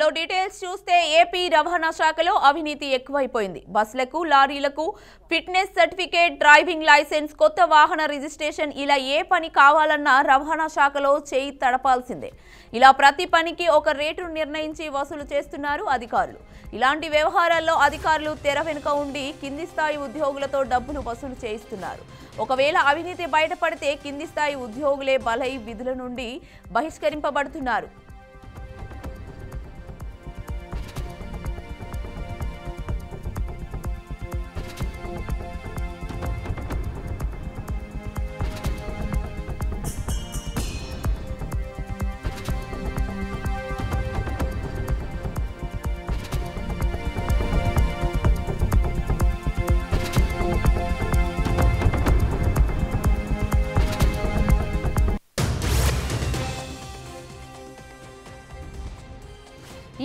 ఇక డీటెయిల్స్ చూస్తే ఏపీ రవాణా శాఖలో అవినీతి ఎక్కువైపోయింది. బస్సులకు, లారీలకు ఫిట్నెస్ సర్టిఫికేట్, డ్రైవింగ్ లైసెన్స్, కొత్త వాహన రిజిస్ట్రేషన్ ఇలా ఏ పని కావాలన్నా రవాణా శాఖలో చేయి తడపాల్సిందే. ఇలా ప్రతి పనికి ఒక రేటును నిర్ణయించి వసూలు చేస్తున్నారు అధికారులు. ఇలాంటి వ్యవహారాల్లో అధికారులు తెర వెనుక ఉండి కింది స్థాయి ఉద్యోగులతో డబ్బులు వసూలు చేయిస్తున్నారు. ఒకవేళ అవినీతి బయటపడితే కింది స్థాయి ఉద్యోగులే బలై విధుల నుండి బహిష్కరింపబడుతున్నారు.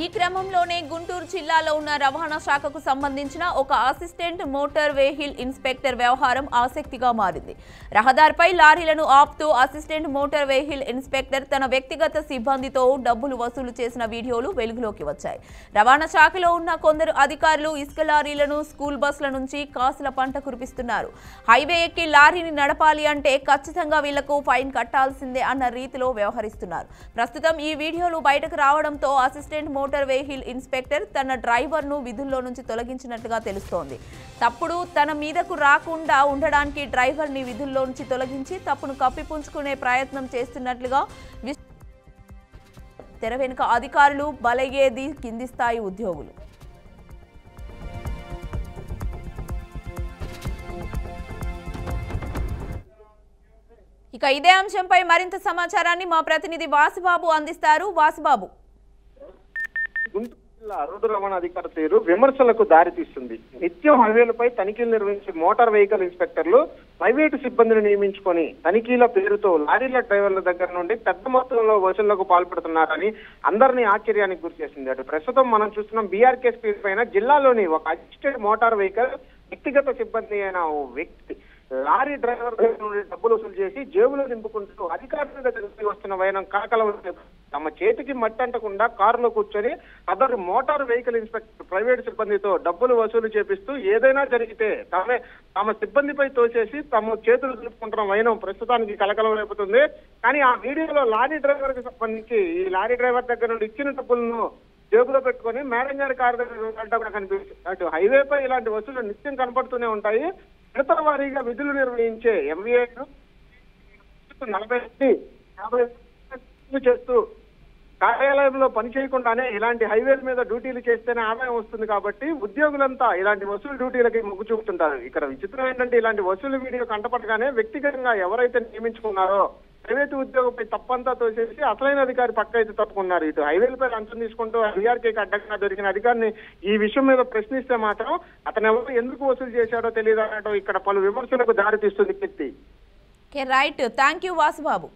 ఈ క్రమంలోనే గుంటూరు జిల్లాలో ఉన్న రవాణా శాఖకు సంబంధించిన ఒక అసిస్టెంట్ మోటార్ వెహికల్ ఇన్స్పెక్టర్ వ్యవహారం ఆసక్తిగా మారింది. రహదారిపై లారీలను ఆపుతూ అసిస్టెంట్ మోటార్ వెహికల్ ఇన్స్పెక్టర్ తన వ్యక్తిగత సిబ్బందితో డబ్బులు వసూలు చేసిన వీడియోలు వెలుగులోకి వచ్చాయి. రవాణా శాఖలో ఉన్న కొందరు అధికారులు ఇసుక లారీలను స్కూల్ బస్సుల నుంచి కాసుల పంట కురిపిస్తున్నారు. హైవే ఎక్కి లారీని నడపాలి అంటే ఖచ్చితంగా వీళ్లకు ఫైన్ కట్టాల్సిందే అన్న రీతిలో వ్యవహరిస్తున్నారు. ప్రస్తుతం ఈ వీడియోలు బయటకు రావడంతో అసిస్టెంట్ మోటార్ వెహికల్ ఇన్స్పెక్టర్ తన డ్రైవర్ను విధుల్లో నుంచి తొలగించినట్లుగా తెలుస్తోంది. తప్పుడు తన మీదకు రాకుండా ఉండడానికి డ్రైవర్ని విధుల్లో నుంచి తొలగించి తప్పును కప్పిపుంచుకునే ప్రయత్నం చేస్తున్నట్లుగా తెర వెనుక అధికారులు, బలయ్యేది కింది స్థాయి ఉద్యోగులు. ఇక ఇదే అంశంపై మరింత సమాచారాన్ని మా ప్రతినిధి వాసిబాబు అందిస్తారు. వాసిబాబు, గుంటూరు జిల్లా రోడ్డు రవాణా అధికారి తీరు విమర్శలకు దారితీస్తుంది. నిత్యం హైవేలపై తనిఖీలు నిర్వహించే మోటార్ వెహికల్ ఇన్స్పెక్టర్లు ప్రైవేటు సిబ్బందిని నియమించుకొని తనిఖీల పేరుతో లారీల డ్రైవర్ల దగ్గర నుండి పెద్ద మొత్తంలో వసూళ్లకు పాల్పడుతున్నారని అందరినీ ఆశ్చర్యానికి గురిచేసింది. అటు ప్రస్తుతం మనం చూస్తున్నాం బీఆర్కే స్పీడ్ పైన జిల్లాలోని ఒక అసిస్టెంట్ మోటార్ వెహికల్ వ్యక్తిగత సిబ్బంది అయిన ఓ వ్యక్తి లారీ డ్రైవర్ నుండి డబ్బులు వసూలు చేసి జేబులో నింపుకుంటూ అధికారుల దగ్గరికి వస్తున్న వైనం కలకలం. తమ చేతికి మట్టి అంటకుండా కారులో కూర్చొని other motor vehicle inspector private సిబ్బందితో డబ్బులు వసూలు చేపిస్తూ ఏదైనా జరిగితే తమ సిబ్బందిపై తోసేసి తమ చేతులు దులుపుకుంటున్న వైనం ప్రస్తుతానికి కలకలం రేపుతుంది. కానీ ఆ వీడియోలో లారీ డ్రైవర్ కి సంబంధించి ఈ లారీ డ్రైవర్ దగ్గర నుండి ఇచ్చిన డబ్బులను జేబులో పెట్టుకుని మేనేజర్ కారు దగ్గర కనిపిస్తుంది. అటు హైవేపై ఇలాంటి వసూలు నిత్యం కనపడుతూనే ఉంటాయి. విడతల వారీగా విధులు నిర్వహించే ఎంవీఏను 40-50 చేస్తూ కార్యాలయంలో పని చేయకుండానే ఇలాంటి హైవేల మీద డ్యూటీలు చేస్తేనే ఆదాయం వస్తుంది. కాబట్టి ఉద్యోగులంతా ఇలాంటి వసూలు డ్యూటీలకి మొగ్గు చూపుతుంటారు. ఇక్కడ విచిత్రం ఏంటంటే ఇలాంటి వసూలు వీడియో కంటపడగానే వ్యక్తిగతంగా ఎవరైతే నియమించుకున్నారో ప్రైవేటు ఉద్యోగంపై తప్పంతా తోసేసి అసలైన అధికారి పక్క అయితే తప్పుకున్నారు. ఇటు హైవేలపై లంచం తీసుకుంటూ బీఆర్కేకి అడ్డంగా దొరికిన అధికారిని ఈ విషయం మీద ప్రశ్నిస్తే మాత్రం అతను ఎవరు ఎందుకు వసూలు చేశాడో తెలియదు అనటం ఇక్కడ పలు విమర్శలకు దారితీస్తుంది. Right, thank you Vasubabu.